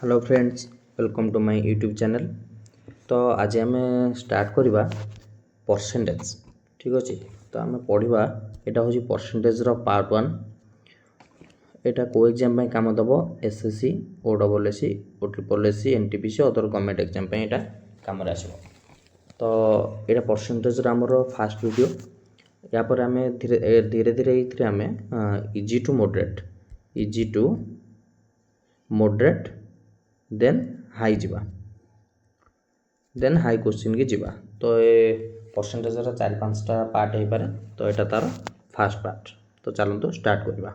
Hello friends, welcome to my YouTube channel. तो आज आम स्टार्ट करवा परसेंटेज। ठीक अच्छे, तो आम पढ़ा यहाँ हूँ परसेंटेज पार्ट वन। यहाँ को एग्जाम काम दब एसएससी, ओडब्ल्यूएससी, ओट्रिपलएससी, एनटीपीसी अदर गवर्नमेंट एग्जाम यहाँ कम आसो। तो यहाँ परसेंटेज आमर फास्ट वीडियो। या पर आम धीरे धीरे ये आम easy to moderate then high जीवा, देन हाई क्वेश्चन की जीवा। तो ये परसेंटेज 4-5टा पार्ट हो पारे। तो यहाँ तार फास्ट पार्ट। तो चलते स्टार्ट करवा।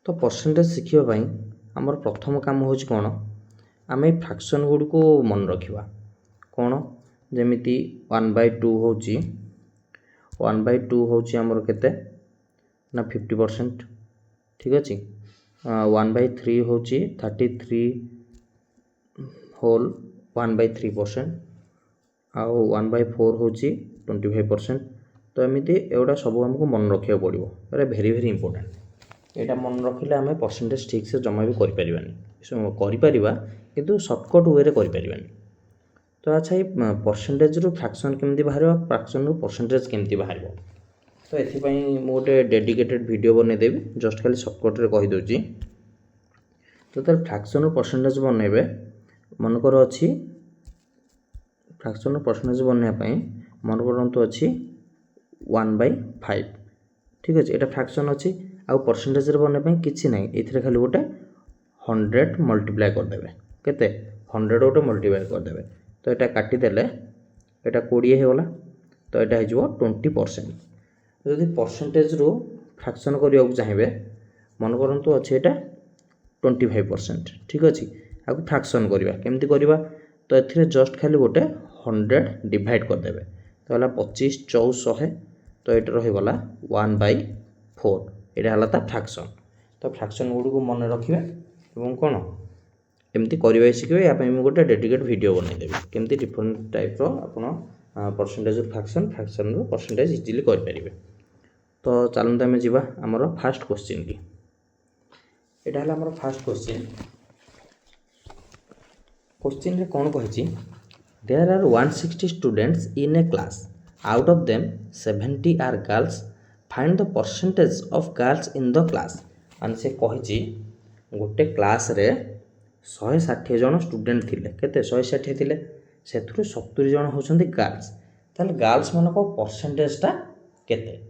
तो परसेंटेज शिखापी आमर प्रथम काम हूँ कौन, आम ये फ्रैक्शन गुड़ को मन रखा कौन जमीती 1/2 हूँ 1/2 हूँ आमर केते ना 50%। ठीक अच्छे, 1/3 हूँ 33 होल 1/3%, आउ 1/4 हूँ 25%। तो एमती एगुड़ा सब आमको मन रखा पड़ो, वेरी वेरी इंपोर्टेंट। यहाँ मन रखिले आम परसेंटेज ठीक से जमा भी करें किंतु सर्टकट वे करें। तो अच्छा, ये परसेंटेज रु फ्रैक्शन केमती बाहर, फ्रैक्शन रु परसेंटेज केमती बाहर। तो ये गोटे डेडिकेटेड वीडियो बनईदेवी, जस्ट खाली सर्टकट्रे कहीदे। तो तार फ्रैक्शन परसेंटेज बनइबे मनकर अच्छी फ्रैक्शन परसेंटेज बनवाई मन करतु अच्छी 1/5। ठीक अच्छे, यहाँ फ्रैक्शन अच्छी आउ परसेंटेज बनवाई कि ना, ये खाली गोटे 100 मल्टीप्लाई करदे केते 100 गोटे मल्टीप्लाई करदे। तो यहाँ काटिदेले यहाँ 20 होगला। तो यहाँ हो 20%। यदि परसेंटेज रु फ्रैक्शन करने को चाहिए मन करतु अच्छे यहाँ 25%। ठीक अच्छे, आपको फ्रैक्शन करवा केमती करवा। तो ये जस्ट खाली गोटे 100 डिवाइड करदे। तो है 25 4 100। तो ये रहीगला 1/4। यहाँ है फ्रैक्शन। तो फ्रैक्शन गुड़ को मन रखिए और कौन एमती करवा शिखे। या गोटे डेडिकेट वीडियो बनईदेवी केमती डिफरेंट टाइप आप परसेंटेज फ्रैक्शन रु परसेंटेज इजिली करें। तो चलते आम जा आमर फास्ट क्वेश्चन की। यहाँ है आमर फास्ट क्वेश्चन। क्वेश्चन रे कौन कही, there are 160 students in a class, out of them 70 are girls, find the percentage of girls in the class. मान से कही गोटे क्लास रे 160 जन स्टूडेंट थिले, केते 160 थिले, से 70 जन होचंदी गर्ल्स। ताले गर्ल्स मान को परसेंटेजटा केते।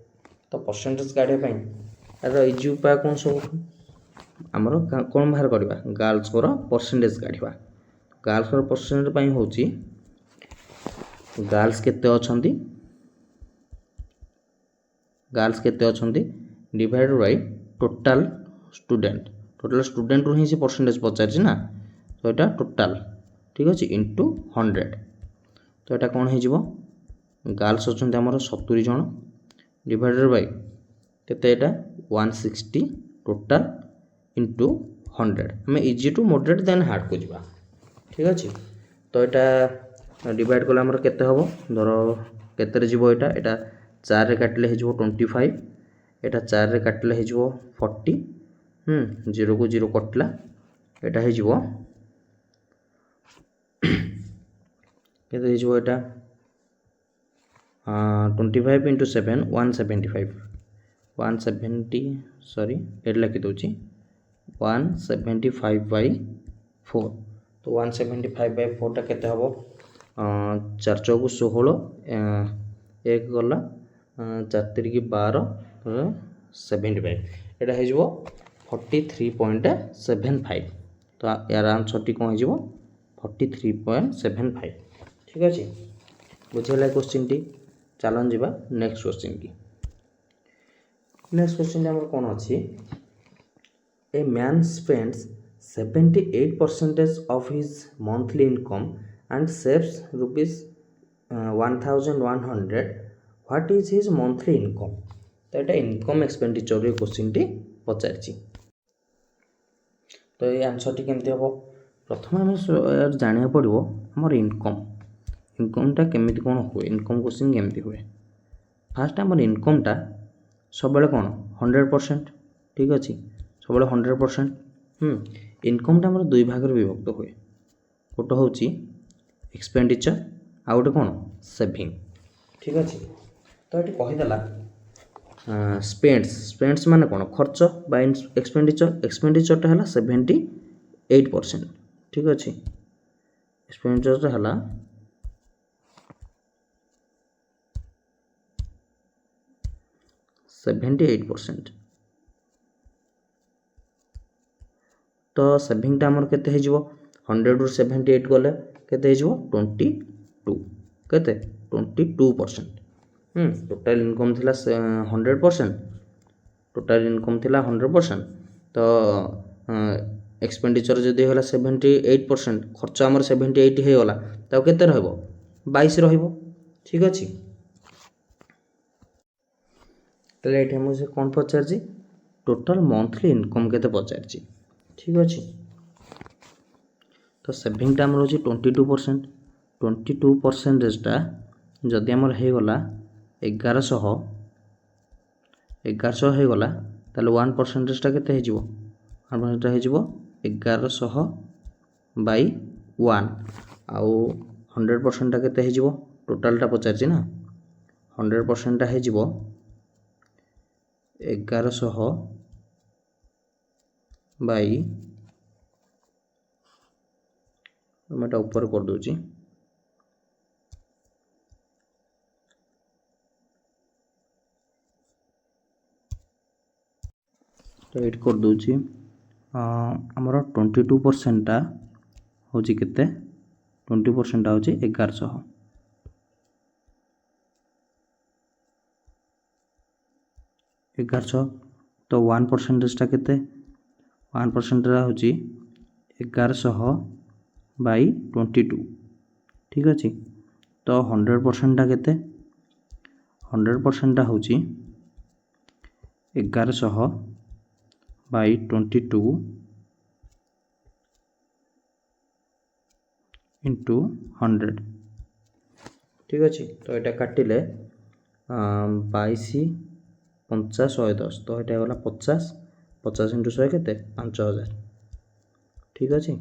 तो परसेंटेज काढ़िया यार इजी उपाय कौन सब आमर कौन बाहर करवा, गर्ल्स को परसेंटेज काढ़ा। गर्ल्स को परसेंटेज होची गर्ल्स केते अछंती, गर्ल्स केते अछंती divided by total student. Total student रु ही से परसेंटेज पचार ना। तो यहाँ टोटल ठीक अच्छे इंटू 100। तो यहाँ कौन हो गर्ल्स अच्छा आमर 70 जन डिवाइडेड बाय केते 160 टोटल इंटू 100। आम easy to moderate then hard को जीवा। ठीक अच्छे, तो यहाँ डिवाइड कले आमर केते हम धर केते जीवो यहाँ 4 रे काटिले हो 25, यहाँ 4 रे काटिले हो 40। 0 को 0 कटला, यहाँ हो केते हो यहाँ 25 इंटू 7 175 170 सॉरी ये लिखी दूची 175/4। तो 175/4 केते हम 4 चौक 16 एक गला 4 3 12 75। यहाँ हो 43.75। तो यार आंसर टी कौन हो 43.75। ठीक अच्छे, बुझेगा क्वेश्चन टी। चलन जी नेक्स्ट क्वेश्चन की। नेक्स्ट क्वेश्चन आम कौन अच्छी, a man spends 78% of his monthly income and saves ₹1100। What is his monthly income. तो यहाँ इनकम एक्सपेंडिचर क्वेश्चन टी पचार। तो ये आंसर टी केमती हम, प्रथम आम जाना पड़ो आमर इनकमटा केमी कौन हुए, इनकम क्वेश्चन केमती हुए। फास्ट आमर इनकमटा सब कौन 100%। ठीक अच्छे, सब 100%। इनकमटा आम 2 भाग विभक्त हुए, गोटे हूँ एक्सपेंडिचर आ गोटे कौन सेविंग। ठीक अच्छे, तो ये कहीदेला स्पेंड्स माने कौन खर्च बा एक्सपेंडिचरटा है 78%। ठीक अच्छे, एक्सपेंडिचरटा है 78%। तो सेविंगटा आमर केते हो 100 रु 78 गले केते हो 22 केते 22%। टोटाल इनकम थिला 100%, टोटाल इनकम थिला 100%। तो एक्सपेंडिचर जदि होला 78%, खर्च आमर 78 हो गला, तो केते रहबो 22 रहबो। ठीक अछि, ताले एठी हम से कोन पचारछि टोटाल मंथली इनकम केते पचारछि। ठीक अछि, तो सेविंगटा आमर होछि 22%। 22%टा जदि आमर हो गला 1100 हो गला, ताले 1%टा केते हो जिवो 1%टा हो जिवो 1100 बाई 1 आउ 100%टा केते हो जिवो टोटालटा पचारछि ना 100%टा हो जिवो 1100 बाई मैं ऊपर कर दूची तो ये कर दूची आमर 22%टा हूँ केते 20%टा हूँ 1100 तो 1%टा केते 1%टा हूँ 1100 बाई 22। ठीक अच्छे, तो 100%टा केते 100%टा हूँ 1100 बाई 22 इंटू 100। ठीक अच्छे, तो यहाँ काटिले 22 50 110, तो यहाँ गला 50 इंटू 100 केते 5000। ठीक अच्छे,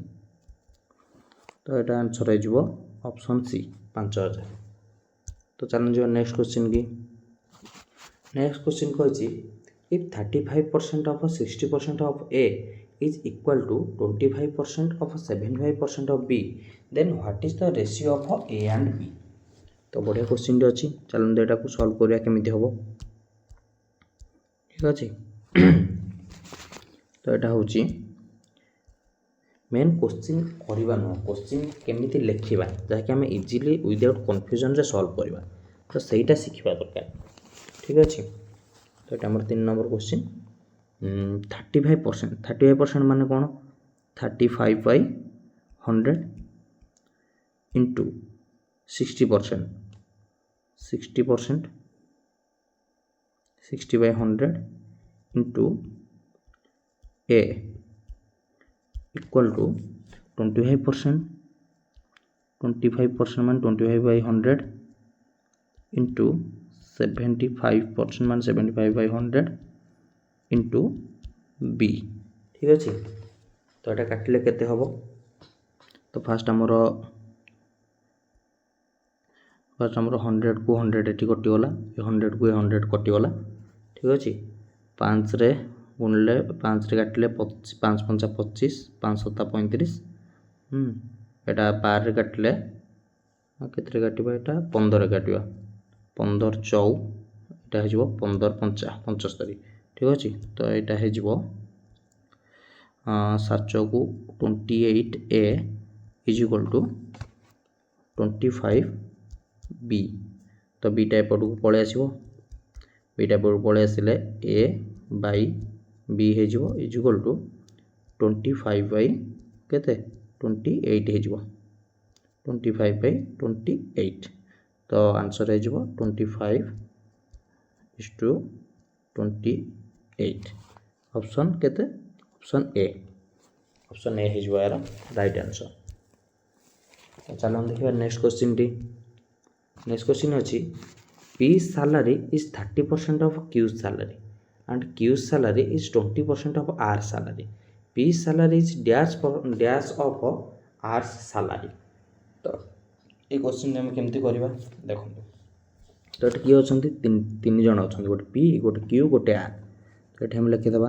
तो यहाँ आंसर हो ऑप्शन सी 5000। तो चलो जो नेक्स्ट क्वेश्चन की। नेक्स्ट क्वेश्चन कही if 35% of 60% of A is equal to 25% of 75% of B, then what is the ratio of A and B? तो बढ़िया क्वेश्चन अच्छी, चलो यहाँ सॉल्व करिया केमिति हबो। ठीक अच्छे, तो यहाँ हूँ मेन क्वेश्चन करवा नुह, क्वेश्चन केमिति लिखा जहाँकि आम इजिली विदाउट कन्फ्यूजन रे सॉल्व करवा, तो सहीटा शिखा दरकार। ठीक अच्छे, तो ये आम 3 नंबर क्वेश्चन 35% माने कौन 35/100 into 60% 60/100 into A equal to 25% मान 25/100 इंटू 75% मान 75/100 इंटू बी। ठीक अच्छे, तो यहाँ काटिले केते हबो, तो फास्ट आमर 100 को 100 ये कटिगला, 100 को 100 कटिगला। ठीक अच्छे, 5 रे गुणले 5 रे काटिले 5 5 25 5 7 35। एटा 12 रे काटिले केते काटिबा, एटा 15 रे काटिबा 15 4 एटा हो 15 75। ठीक अच्छे, तो यहाँ हो 7 को 28A is equal to 25B। तो बीटा एपट को पलि आसो, बीटा एपट को पलि आसिले A बाई B हो इज इक्वल टू 25/28 हो 25/28। तो आंसर हो 25:28 ऑप्शन केते ऑप्शन ए हो यार राइट आंसर। तो चलो हम देखिए नेक्स्ट क्वेश्चन टी। नेक्स्ट क्वेश्चन अच्छी P salary is 30% of Q salary and Q's salary is 20% of R's salary. P's salary is dash of R's salary. तो ये क्वेश्चन आम केमती करवा देखो तो ये किए अच्छा तीन जन अच्छा गोटे पी गोटे क्यू गोटे आर तो ये हम लिखिदेवा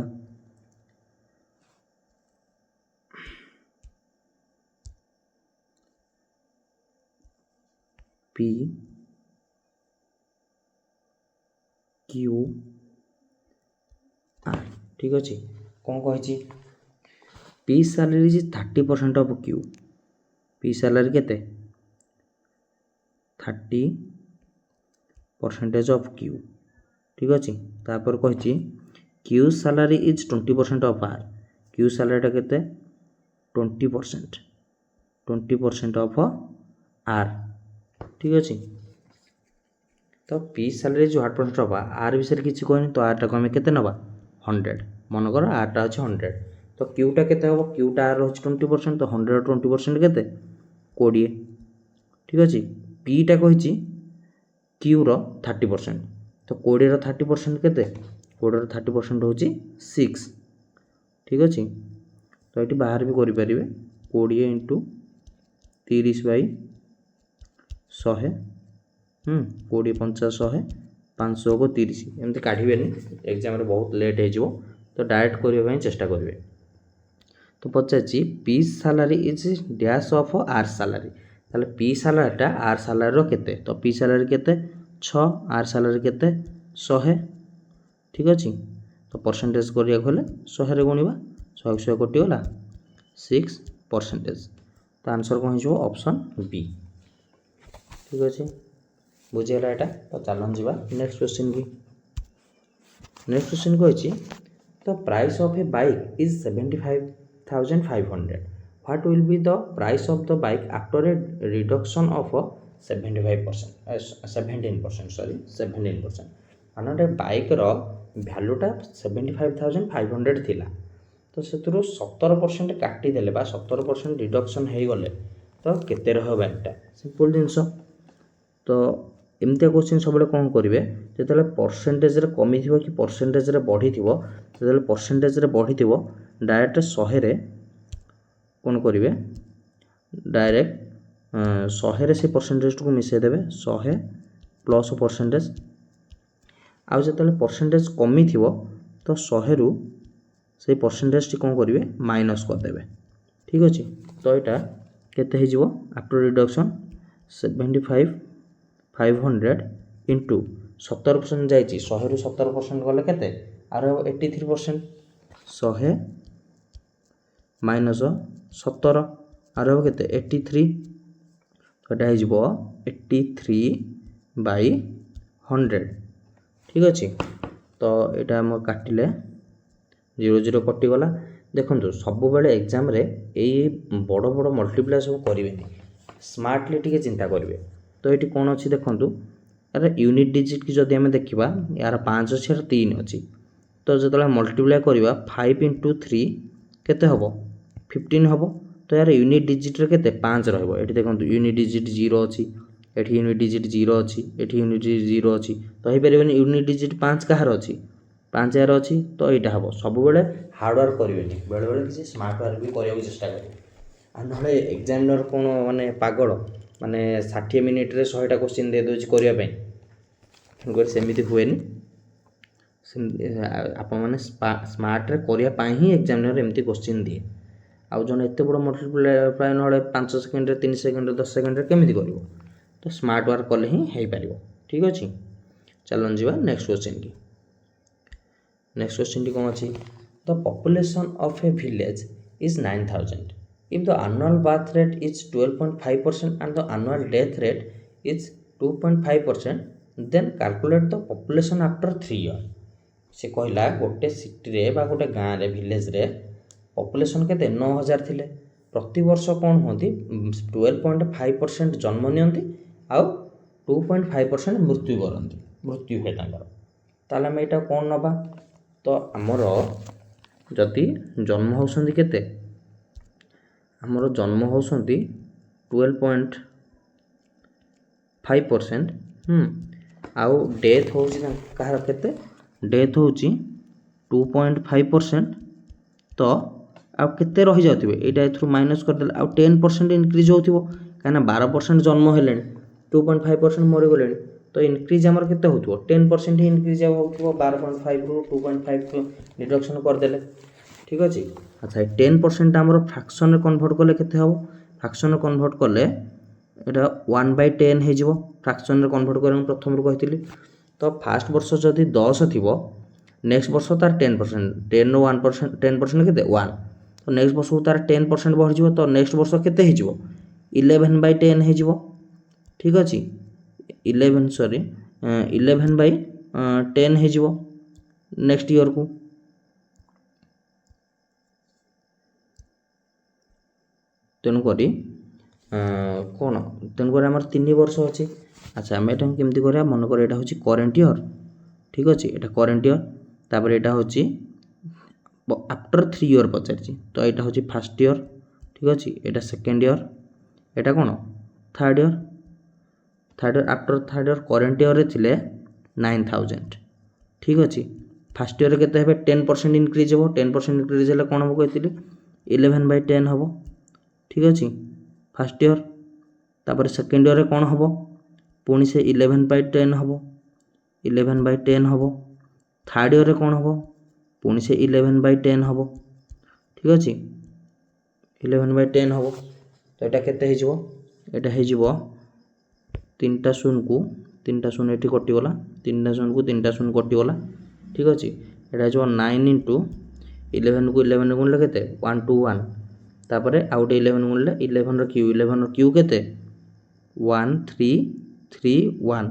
पी क्यू आर ठीक अच्छे कौन कही P salary is 30% of Q P salary केते 30% ऑफ क्यू ठीक अच्छे तापर कही Q salary is 20% of R Q सैलरीटा केते 20% ऑफ आर ठीक अच्छे तो पी सैलरी जो 8% ऑफ आर विषय किसी कहनी तो आरटा को आम के नवा 100 मनकर आरटा अच्छे 100 तो क्यूटा केते हम क्यूटा आर अच्छे 20% तो 100 20% केते 20 ठीक अच्छे पीटा कही क्यूर 30% तो 20 30% केते 20 30% हूँ 6 ठीक अच्छे तो ये बाहर भी करें 20 इंटू 30/100 20 50 100 500 को 30 एमती काढ़े एग्जाम बहुत लेट हो तो डायरेक्ट करने चेष्टा करेंगे तो पचार P salary is dash of R salary ताले पी सैलरीटा आर सैलरी केते तो पी सैलरी केते 6 आर सैलरी केते 100 ठीक अच्छे तो परसेंटेज करिया गले 100 रे गुणिबा 100 कटिगला 6% तो आंसर कौन हो ऑप्शन बी ठीक अच्छे बुझीगला यहाँ तो चलन जा नेक्स्ट क्वेश्चन की नेक्स्ट क्वेश्चन कही the price of A bike is 75,500 what will be the price of the bike after a reduction of 17% माने बाइक भैल्यूटा 75,500 थिला तो से 17% काटिदेले 17% रिडक्शन हो गले तो केते रह बाइकटा सिंपल जिनस तो एमती क्वेश्चन सब कौन करेंगे जो परसेंटेज कमी थी कि परसेंटेज बढ़ी थी जो परसेंटेज बढ़ी थी डायरेक्ट 100 कौन करेंगे डायरेक्ट 100 से परसेंटेज को मिसेदेवे 100 प्लस परसेंटेज आउ जो परसेंटेज कमी थी तो 100 रु से परसेंटेज कौन करेंगे माइनस करदे ठीक अच्छे तो यहाँ केते आफ्टर रिडक्शन 75,500 इंटू 17% जाइए 100 रु 17% गले केते आर 83% 100 माइनस 17 आर केते 83 तो यहाँ 83/100 ठीक अच्छे तो यहाँ आम काटिले 0 कटिगला देखो सब बेले एग्जाम रे यही बड़ बड़ मल्टीप्लाई सब करेंगे स्मार्टली टी चिंता करेंगे तो ये कौन अच्छी देखूँ यार यूनिट डिजिट की जदि आम देखा यार 5 अच्छी यार 3 अच्छी तो जो मल्टीप्लाई करवा 5 इंटू 3 केते हम 15 हम तो यार यूनिट डिजिट रे केते 5 रहिबो एठी देखो यूनिट डिजिट 0 अच्छी एठी यूनिट डिजिट 0 अच्छी एठी यूनिट डिजिट 0 अच्छी तो हो पारे यूनिट डिजिट 5 कहार अच्छी 5 यार अच्छी तो यहाँ हम सब बेले हार्डवर्क करेंगे बेले बेले किसी स्मार्ट वर्क भी करने चेष्टा करेंगे आ ना एग्जामिनर कौन माने पागल माने 60 मिनिट रे 100टा क्वेश्चन दे दूँ करने सेमती हुए आप स्मार्ट रे करने ही एग्जामिनर एमती क्वेश्चन दिए आउ जन एत बड़ मल्टीप्लाई ना 5 सेकेंड 3 सेकेंड 10 सेकेंड केमी कर तो स्मार्ट वर्क कले ही हो पार ठीक अच्छे चलन जा नेक्स्ट क्वेश्चन की नेक्स्ट क्वेश्चन टी कौन अच्छी the population of A village is 9,000 if the annual birth rate is 12.5% and the annual death rate is 2.5% then calculate the population after 3 years से कहला गोटे सिटी रे बा गोटे गाँव रे विलेज रे पॉपुलेशन केते 9,000 थिले प्रति वर्ष कौन होती 12.5% जन्म नियंती आउ 2.5% मृत्यु करती मृत्यु हुए ताले आम यहाँ कौन नवा तो आमर जदि जन्म होती केते आमर जन्म होती 12.5% आउ डेथ हो कहार केते डेथ हो 2.5% तो आउ केते रही जाउथिबे एटा एथरु माइनस कर देले आउ 10% इंक्रीज होथिबो काना 12% जन्म हेलेनी 2.5% मरि गलेनी तो इंक्रीज हमर केते होथिबो 10% ही इंक्रीज होथिबो 12.5 रु 2.5 डिडक्शन कर देले ठीक अछि। अच्छा 10% हमर फ्रैक्शन रे कन्वर्ट करले केते हबो फ्रैक्शन रे कन्वर्ट करले एटा 1/10 हे जिवो फ्रैक्शन रे कन्वर्ट करे प्रथम रु कहितली तो फास्ट वर्ष जदि 10 थिबो नेक्स्ट वर्ष तार 10% 10 रो 1% 10% केते 1 तो नेक्स्ट वर्ष तार 10% बढ़ जिवो तो नेक्स्ट वर्ष केते हे जिवो 11/10 हे जिवो ठीक अछि 11 सॉरी 11/10 हे जिवो नेक्स्ट ईयर को तेणुक कौन तेणुक आम 3 वर्ष अच्छे। अच्छा आम यहाँ केमती करा मनकर यहाँ हूँ करेन्ट ईयर ठीक अच्छे यहाँ करेन्ट ईयर तापर यहाँ हूँ आफ्टर 3 ईयर पचार तो यहाँ हूँ फास्ट ईयर ठीक अच्छे यहाँ सेकेंड ईयर यहाँ कौन third year after third year current year थे 9,000 ठीक अच्छे फास्ट ईयर के 10% इंक्रीज हो 10% इंक्रीज है कौन हम कहती 11/10 हम ठीक अच्छे फास्ट ईयर तापर सेकेंड ईयर कौन हम पुणी से 11/10 हम 11/10 हम थर्ड ईयर कौन हम पुणी से 11/10 हम ठीक अच्छे 11/10 हम तो यहाँ केते यहाँ तीनटा शून को तीनटा शून ये कटिगला तीनटा शून को तीनटा शून कटिगला ठीक अच्छे यहाँ हो 9 इंटू 11 को 11 गुणले के 1 to 1 तापर आउ गए 11 गुणले 11 क्यू के 1331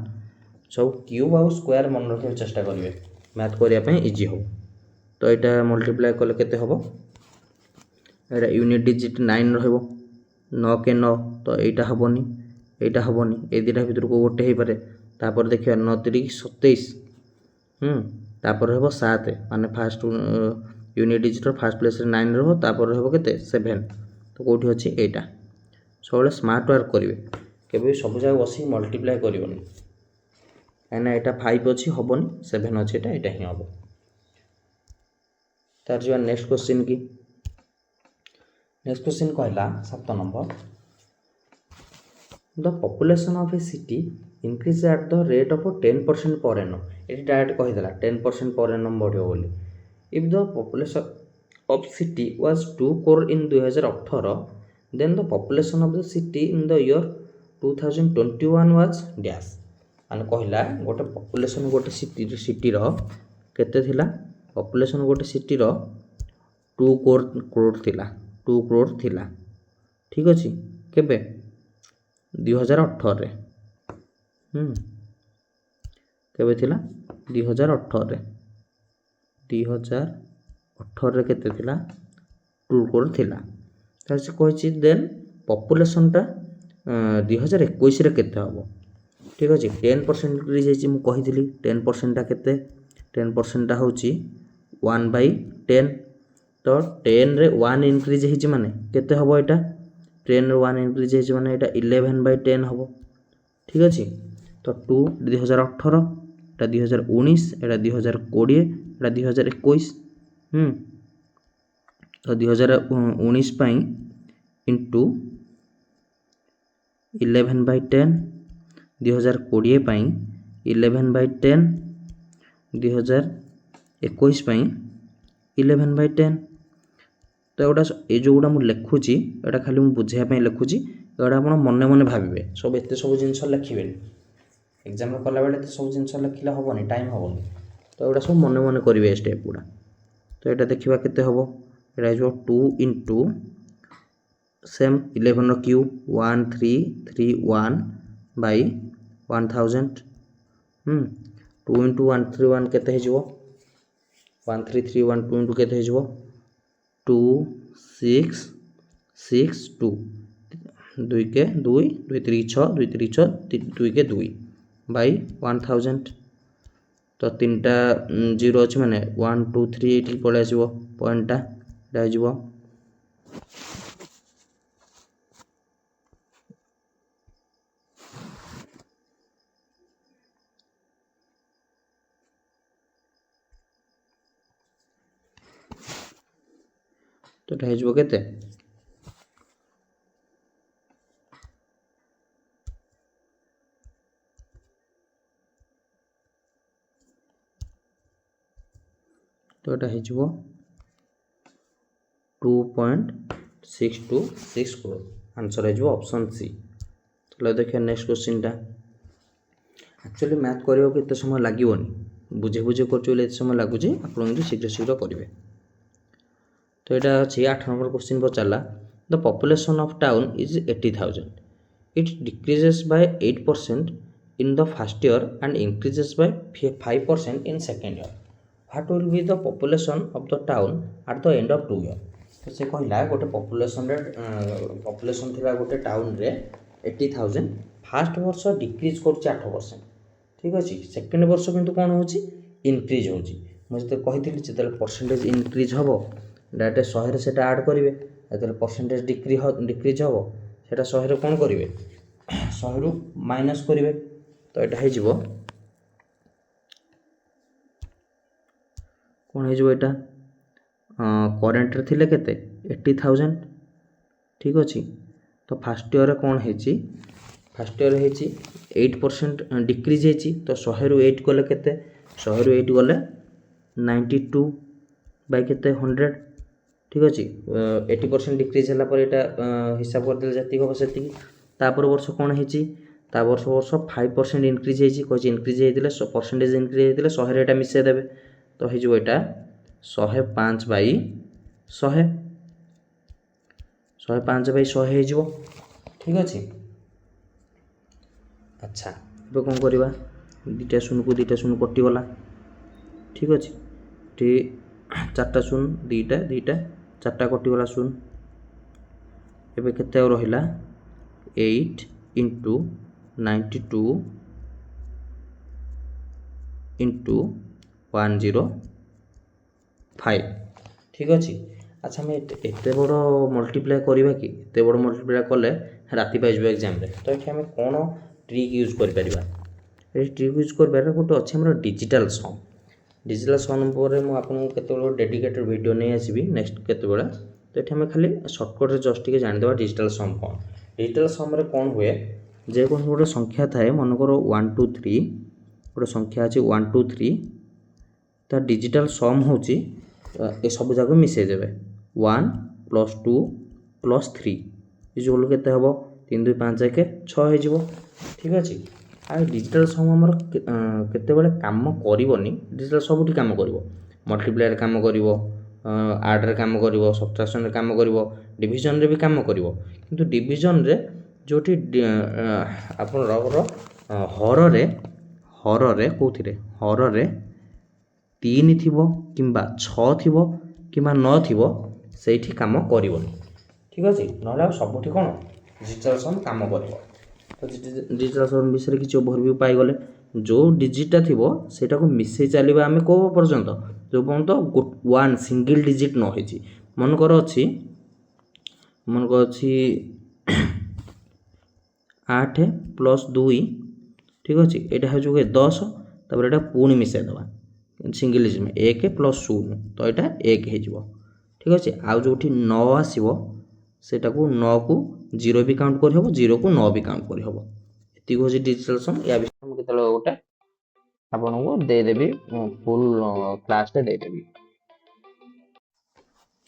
सब क्यूब आउ स्क्वायर मन रखा चेष्टा करेंगे मैथ करने इजी हो तो यहाँ मल्टीप्लाई कले केते हम यहाँ यूनिट डिजिट 9 रहा 9 के 9 तो यहाँ हेनी यहाँ हेनी ये दुटा भितर को गोटे हो पारे तापर देखिए 9 3 27 तापर हम 7 माने फास्ट यूनिट डिजिटर फास्ट प्लेस 9 रहो तापर हम के 7 तो कौटी अच्छे यहाँ सब स्मार्ट वर्क करेंगे केवल सब जगह बस मल्टीप्लाई करनी कहीं यहाँ 5 अच्छी हेनी 7 अच्छे यहाँ ही हम तार जो नेक्स्ट क्वेश्चन की नेक्स्ट क्वेश्चन कहला 7 number the population of A city increase at the rate of 10% per annum ये डायरेक्ट कहीदेला 10% पर एनम बढ़ियो बोली if the population of city was 2 crore in 2018 then the population of the city in the year 2021 was dash माने कहला गोटे population गोटे city रो केते थिला पॉपुलेशन गोटे सिटी रो 2 crore थिला 2 crore थिला ठीक अछि केबे 2018 रे केबे थिला 2018 रे 2018 रे केते थिला 2 crore थिला तार से कहिछि देन पॉपुलेशन टा 2021 रे केते हबो ठीक अछि 10% इंक्रीज हेछि मु कहिथिली 10% टा केते 10% टा होछि 1/10 तो 10 रे 1 इंक्रीज हेछि माने केते हबो एटा 10 रे 1 इंक्रीज हेछि माने एटा 11/10 हबो ठीक अछि तो 2 2018 एटा 2019 एटा 2020 एटा 2021 तो 2019 पाई इंटू 11/10 2020 पाई 11/10 2021 पाई 11/10 तो एटा ये जो गुड़ा मुझे लिखुची एटा खाली मुझे बुझाइया लिखुची एटा आप मन मन भावे सब एत सब जिन लिखे एग्जाम कला बेले सब जिन लिखले हेनी टाइम हेनी तो एटा सब मन मन करेंगे स्टेप गुड़ा तो यहाँ देखा केते हम यहाँ 2 into same 11 Q 1331 by 1000 2 into 131 केते हो 1331 2 इंटू केते हो 2662 2 के 2 2 3 6 2 3 6 2 के 2 बाई 1000 तो 3टा 0 अच्छे माने 1 2 3 ये पलि आसो पॉइंटा हो तो एटा हेजबो केते तो एटा हेजबो 2.626 करोड़ आंसर हेजबो ऑप्शन सी। चलो देखिए नेक्स्ट क्वेश्चन टा एक्चुअली मैथ करने को एत समय लगे बुझे बुझे कर समय लगुच आप शीघ्र शीघ्र करेंगे। तो यहाँ अच्छी 8 नंबर क्वेश्चन पचारा the population of town is 80,000 it decreases by 8% in the first year and increases by 5% in second year what will be the population of the town at the end of 2 year. तो से कहला गोटे population थिला गोटे town रे 80,000 fast वर्ष decrease कर 8%। ठीक अच्छे सेकेंड वर्ष किंतु कौन हो इनक्रीज हो मुझे कही जो परसेंटेज इनक्रीज हम डायरेक्ट 100 से आड करेंगे जो परसेंटेज डिक्रीज हम से 100 कौन करेंगे 100 रु माइनस करेंगे। तो यहाँ हो कौन होटा करेन्ट रे केते 80,000। ठीक अच्छे तो फास्ट ईयर कौन है फास्ट ईयर है 8% डिक्रीज होती तो 100 रु 8 गले केते 100 रु 8 गले 92 बाय केते 100। ठीक अच्छे 80% डिक्रीज है हिसाब करदे जी हम से तापर वर्ष कौन है वर्ष 5% इनक्रीज होती इनक्रीज होते परसेंटेज इनक्रीज होते 100 रे मिसई देवे तो हो 105 बाई 100 105 बाई 100 हो। ठीक अच्छे अच्छा ये कौन करवा 2टा शून्य को 2टा शून्य कटिगला। ठीक अच्छे ये 4टा शून्य 2टा 2टा 4टा कटिगला शून्य एवं केते रहा 8 इंटू 92 इंटू 105। ठीक अच्छे अच्छा आम एत बड़ मल्टीप्लाए करवा कि एत बड़ मल्टीप्लाए कले राति पाइज एग्जाम तो ये आम कौन ट्रिक यूज कर ट्रिक यूज कर गोटे अच्छे आम डिजिटल सम पर मुझे डेडिकेटेड वीडियो नहीं आसबि नेक्स्ट केतबेला। तो ये खाली सर्टकट जस्ट टे जानीदे डिजिटल सम कौन डिजिटल सम कौन हुए जेको गोटे संख्या थाए मनकर 1 2 3 गोटे संख्या अच्छी 1 2 3 तार डिजिटल सम हूँ ये सब जाक मिसई देवे 1 + 2 + 3 इजुअल केते हम 3 2 5 1 6 हो। ठीक अच्छे आ डिजिटल सम आमर केतेबेले काम करनी डिजिटल सबुठी काम कर मल्टीप्लायर काम कर आड रे काम कर सब्ट्राक्शन रे काम कर डिविजन रे भी काम कर किंतु डिविजन रे जोटी आपनर हर रे कोथिरे हर रे 3 थिबो किंबा 6 थिबो किंबा 9 थिबो सेठी काम करबनी। ठीक अच्छे ना सबुठी कौन डिजिटल सम काम कर तो डिजिटल सम विषय किसी ओभरव्यू पाईगले जो डिजिटा थी सेटा को मिसई चलवा आम कौ पर्यंत जो पर्यंत 1 सिंगल डिजिट न होती मनकर अच्छी 8 + 2। ठीक अच्छे यहाँ हूँ 10 तापर यहाँ पुणी मिसई दवा सिंगल डिजिट में 1 + 0 तो यहाँ 1 हो। ठीक अच्छे आउ जो 9 आसो सेटा को 9 को 0 भी काउंट कर 0 को 9 भी काउंट कर ये हूँ डिजिटल सम या विषय मुझे गोटे आपको देदेवी फुल क्लास देदेवी।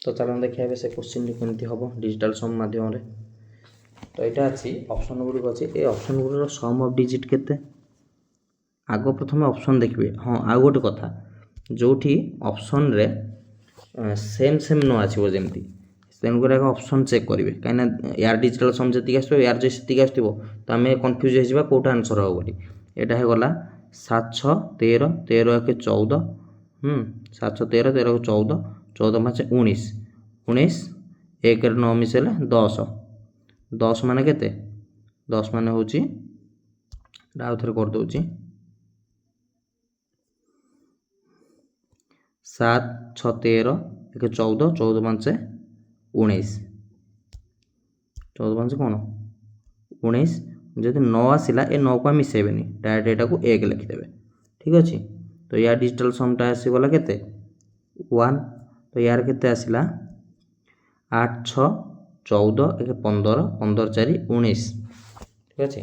तो चलो देखिए से क्वेश्चन केमती हम डिजिटल सम माध्यम तो यहाँ अच्छी ऑप्शन गुड़िक अच्छे ये ऑप्शन गुड़ सम ऑफ डिजिट केते आग प्रथम ऑप्शन देखिए। हाँ आउ गोटे कथा जो ऑप्शन रे सेम सेम न आसो जमी तेणुक ऑप्शन चेक करेंगे कहीं यार डिजिटल सम जी आसो यार जो से आसो तो आम कन्फ्यूज हो कौटा आंसर हम बोली यहाँ गला 7 6 13 13 1 14 7 6 13 13 14 14 5 19 19 1 9 मिसेले 10 10 मान के 10 मान हूँ आउ थे करदे 7 6 13 1 14 14 5 19 14 5 कौन 19 जब 9 आसला ए 9 को मिसेबे डायरेक्ट यहाँ को 1 लिखिदेवे। ठीक अच्छे तो यार डिजिटल समटा आसीगला केते 1 तो यार केते आसला 8 6 14 1 15 15 4 19 ঠিক আছে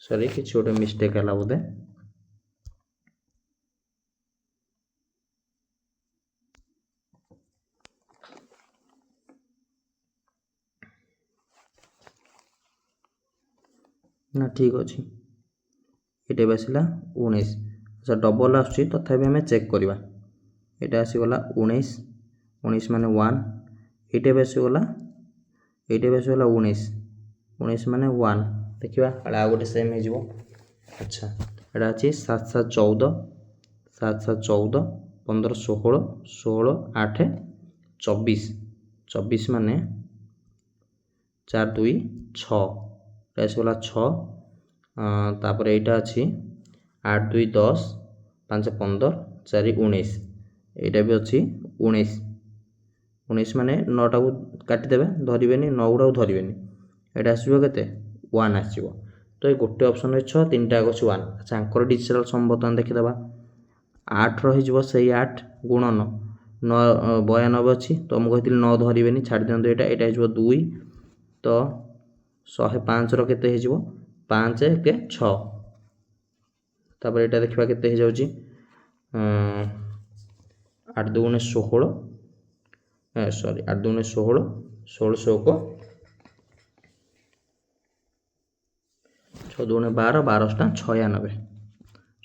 সরি কিছু গোটে মিস্টেক ହେଲା ବୋଧେ ନା ଠିକ୍ ଅଛି ଏଇଟା ବି ଆସିଲା 19 ଆଚ୍ଛା ଡବଲ୍ ଆସୁଛି ତଥାପି ଆମେ ଚେକ୍ କରିବା ଏଇଟା ଆସିଗଲା 19 19 ମାନେ 1 ଏଇଟା ବି ଆସିଗଲା 19 19 ମାନେ 1 ଦେଖିବା କାଳେ ଆଉ ଗୋଟେ ସେମ୍ ହେଇଯିବ ଆଚ୍ଛା ଏଇଟା ଅଛି 7 7 14 7 7 14 15 16 16 8 24 24 ମାନେ 4 2 6 এটা আসিগলা 6 তারপরে এইটা আছে 8 2 10 5 15 4 19 এইটা भी ଅଛି 19 19 ମାନେ 9ଟା କୁ କାଟି ଦେବେ ଧରିବେନି 9 ଗୁଡା ଧରିବେନି ଏଟା ଆସିବ କେତେ 1 ଆସିବ ତ এই ଗୋଟେ অপশন ରେ 6 তিনটা ଅଛି 1 আচ্ছা আঙ্কর ডিজিটাল সম বর্তমান দেখি দেবা 8 ରହିଯିବ ସେଇ 8 ଗୁଣନ 92 ଅଛି ତ ମୁଁ କହିଥିଲି 9 ଧରିବେନି ଛାଡ଼ି ଦିଅନ୍ତୁ ଏଟା ହେଇଯିବ 2 ତ 105 ର କେତେ ହେଇଯିବ 5 1 6 ତାପରେ ଏଟା ଦେଖିବା କେତେ ହେଇ ଯାଉଛି 8 2 16 ସରି 8 2 16 16 को 6 2 12 12 ଟା 96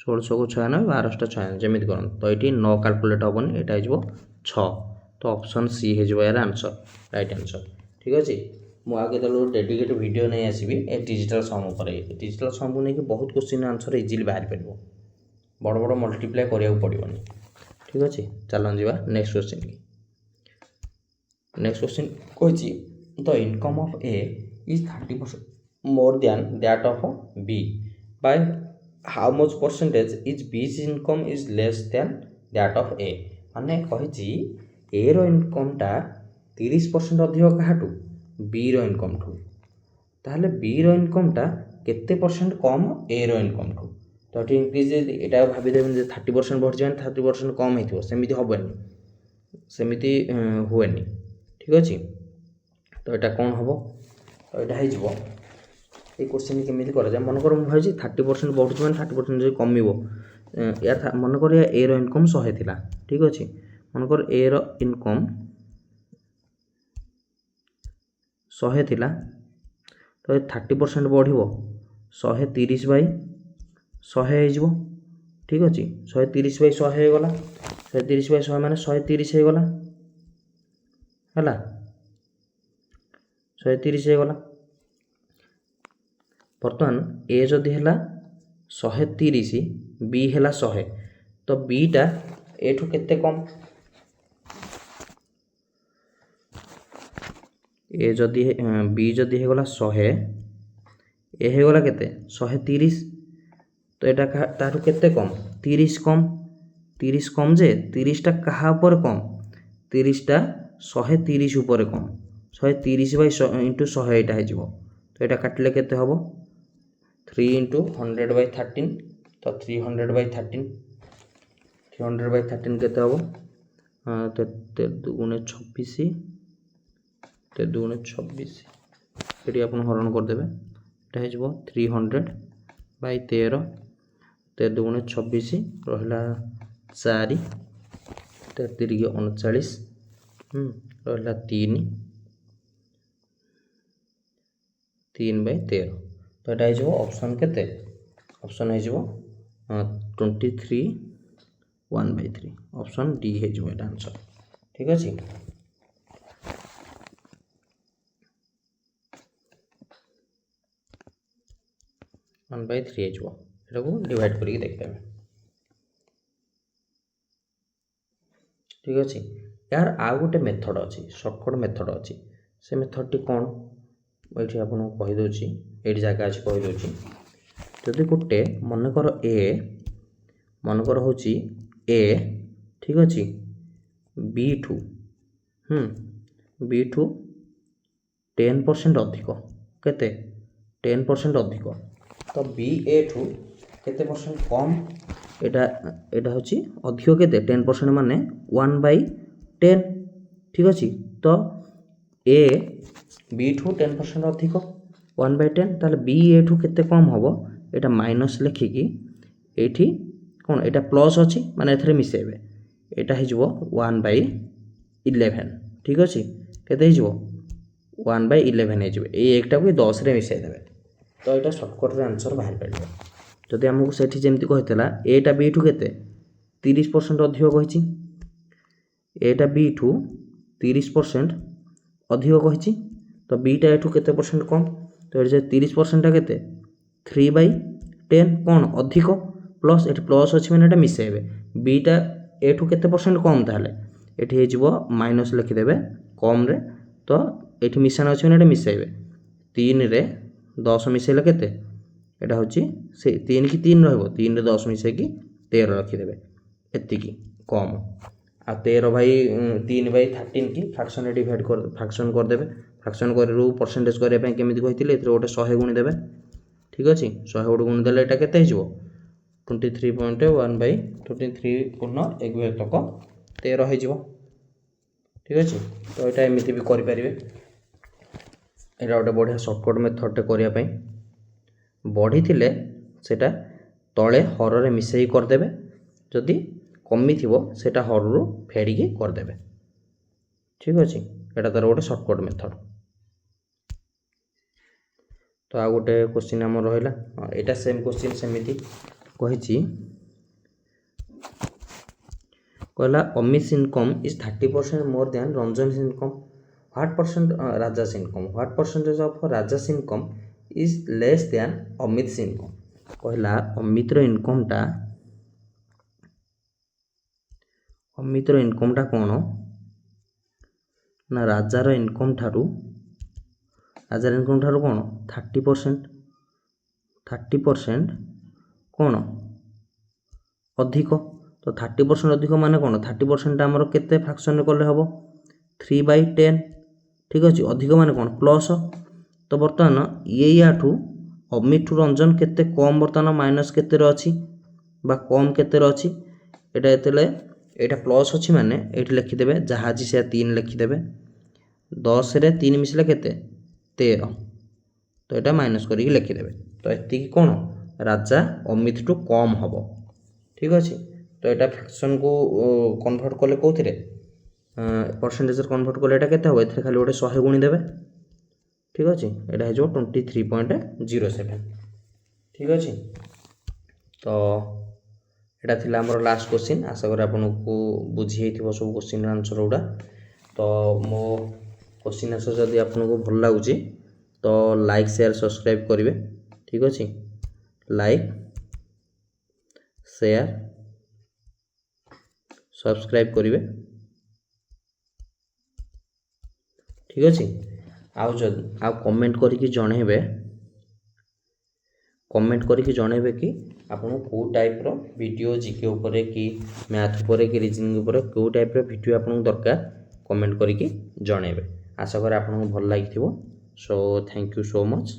16 को 96 12 टा 96 ଯେମିତି କରନ୍ତୁ ତ ଏଠି 9 କାଲକୁଲେଟ୍ ହବନି ଏଟା ହେଇଯିବ 6 ତ ଅପସନ ସି ହେଇଯିବ यार आंसर राइट आंसर ठीक अछि मु आगे तलो डेडिकेटेड वीडियो नै आसीबी ए डिजिटल सम ऊपर डिजिटल सम को नै कि बहुत क्वेश्चन आंसर इजीली बाहर परबो बड़ बड़ मल्टीप्लाई करिया पड़िबनी ठीक अछि चलन जीवा नेक्स्ट क्वेश्चन कोछि the income of A is 30% more than that of B by how much percentage is B's income is less than that of A माने कहिछि ए रो इनकम टा 30% अधिक काहाटू बी रो इनकम ठू ताहले बी रो इनकम टा केते परसेंट कम ए रो income ठू तो एटी इंक्रीज एटा भाबी देबन जे 30% बढ़ जाय 30% कम हेतिबो सेमिति होबनी सेमिति हुएनी ठीक अछि तो एटा कोन हबो तो एटा हे जिवो ए क्वेश्चन केमिति कर जाय मन कर मु भाइछि 30% बढ़ु मान 30% जे कमिवो यार मन कर ए रो इनकम 100 थिला ठीक अछि मन कर ए रो इनकम 100 थिला तो 30% बढ़िबो 130 बाई 100 हे जिवो ठीक अछि 130 बाई 100 हे गला 130 बाई 100 माने 130 हे गला हला 130 हे गला बर्तमान ए जदि हला 130 बी हला 100 तो बी टा एठू केते कम ए जदि बी जदि हे गला 100 ए हे गला केते 130 तो एटा ताठू केते कम 30 कम जे 30 टा कहा ऊपर कम 30 टा 130 ऊपर कम 130 बाय 100 इनटू 100 एटा हे जिवो तो एटा काटले केते हबो 3 into 100 by 13 तो 300 by 13 300 by 13 केते हबो ते 26 ते 26 एटी अपन हरण कर देबे एटा हे जबो 300 by 13 ते 26 रहला 4 ते 39 रहला 3 by 13 तो एटा हो ऑप्शन केते ऑप्शन हो 23 1/3 ऑप्शन डी हो एटा आंसर ठीक अछि 1/3 हो एटा को डिवाइड करके देखबे ठीक अछि यार आ गोटे मेथड अछि शॉर्टकट मेथड अछि से मेथड टी कोन एठी आपन कहि दोछि एठी जागा अछि कहि दोछि जदि गोटे मन कर होछि ए ठीक अछि बी ठू बी ठू 10% अधिक केते 10% अधिक तो बी ए ठू केते परसेंट कम এটা এটা হচ্ছে ଅଧିକ କେତେ 10% ମାନେ 1/10 ঠিক ଅଛି। ତ a b ଠୁ 10% ଅଧିକ 1/10 ତାହେଲେ b a ଠୁ କେତେ କମ୍ ହେବ এটা ମାଇନସ୍ ଲେଖିକି ଏଇଠି କ'ଣ এটা ପ୍ଲସ୍ ଅଛି ମାନେ ଏଥିରେ ମିଶାଇବେ এটা ହେଇଯିବ 1/11 ঠিক ଅଛି। କେତେ ହେଇଯିବ 1/11 ହେଇଯିବ। ଏଇ ଏକଟାକୁ 10ରେ ମିଶାଇ ଦେବେ ତ ଏଇଟା ସର୍ଟକଟ୍ରେ ଆନ୍ସର୍ ବାହାରି ପାରିବ। ଯଦି ଆମକୁ ସେଠି ଯେମିତି କହିଥିଲା ଏଟା ବି ଠୁ କେତେ 30% ଅଧିକ କହିଛି ଏଟା ବି ଠୁ 30% ଅଧିକ କହିଛି ତ ବିଟା ଏଠୁ କେତେ ପରସେଣ୍ଟ କମ୍ ତ ଏଠି ଯେ 30%ଟା କେତେ 3/10 କ'ଣ ଅଧିକ ପ୍ଲସ୍ ଏଠି ପ୍ଲସ୍ ଅଛି ମାନେ ଏଟା ମିଶାଇବେ ବିଟା ଏଠୁ କେତେ ପରସେଣ୍ଟ କମ୍ ତାହେଲେ ଏଠି ହେଇଯିବ ମାଇନସ୍ ଲେଖିଦେବେ କମ୍ରେ ତ ଏଠି ମିଶାଣ ଅଛି ମାନେ ଏଟା ମିଶାଇବେ 3ରେ 10 ମିଶାଇଲେ କେତେ এটা হচ্ছে সে 3 কি 3 রহব 3 রে 10 মিশাইকি 13 রাখিদেবে এতিকি কম আর 13 ভাই 3/13 কি ফ্রাকশনে ডিভাইড করে ফ্রাকশন করদেবে ফ্রাকশন করু परसेंटेज করিয়া ପାଇଁ কেমিতি কইতিলে এতে গোটে 100 গুণি দেবে ঠিক আছে 100 গুণি গুণি দেলে এটা কেতে হইଯିବ 23.1/23 গুণ 1 তক 13 হইଯିବ ঠিক আছে। তো এটা এমিতি भी করি পারিবে এটা গোটে বঢ়িয়া শর্টকট মেথডଟେ করিয়া ପାଇଁ बढ़ी थिले सेटा तले हररे मिसई करदेबे जदि कमी थिबो सेटा हररु फेडिकी करदेबे ठीक अछि। एटा तार गोटे शॉर्टकट मेथड। तो आ गोटे क्वेश्चन हमर रहला एटा सेम क्वेश्चन सेमिति कहिछि कहला Amit income is 30% more then Ranjan income what percent rajas income what percentage of rajas income is less then Amit income कहला अमितर इनकमटा कौन ना राजार इनकम ठारू कौन 30% कौन अधिक तो 30% अधिक माने कौन 30% आमर केते फ्रैक्शन कले हम 3/10 ठीक अच्छे अधिक माने कौन प्लस तो बर्तमान ये याठू अमित ठू रंजन केते कम बर्तमान माइनस केते अच्छी बा कम केते अच्छी एटा एतले एटा प्लस अच्छी माने एठी लिखिदेवे जहाँ अच्छी से 3 लिखिदेवे 10 रे 3 मिसले केते 13 तो एटा माइनस करिक लिखिदेवे तो एति कौन राजा अमित ठू कम हम ठीक अच्छे। तो एटा फ्रैक्शन को कन्वर्ट कले कौथिरे परसेंटेज कन्वर्ट कले एटा केते हो एथे खाली गोटे 100 गुणी देबे ठीक अच्छे। एटा है जो 23.07 ठीक अच्छे। तो एटा थिला हमर लास्ट क्वेश्चन आशा करी आपको बुझी हेथिबो सब क्वेश्चन आंसर गुडा। तो मो क्वेश्चन आंसर जदि आपको भल लागुची तो लाइक शेयर सब्सक्राइब करेंगे ठीक अच्छे लाइक शेयर सब्सक्राइब करेंगे ठीक अच्छे। आउ जदि आउ कमेंट करके जनइबे कि आपको कौ टाइप रो वीडियो जीके उपरे कि मैथ उपरे कि रीजनिंग उपरे कौ टाइप रो वीडियो आपको दरकार कमेंट करके जनइबे आशा करी आपको भल लगी। So thank you so much.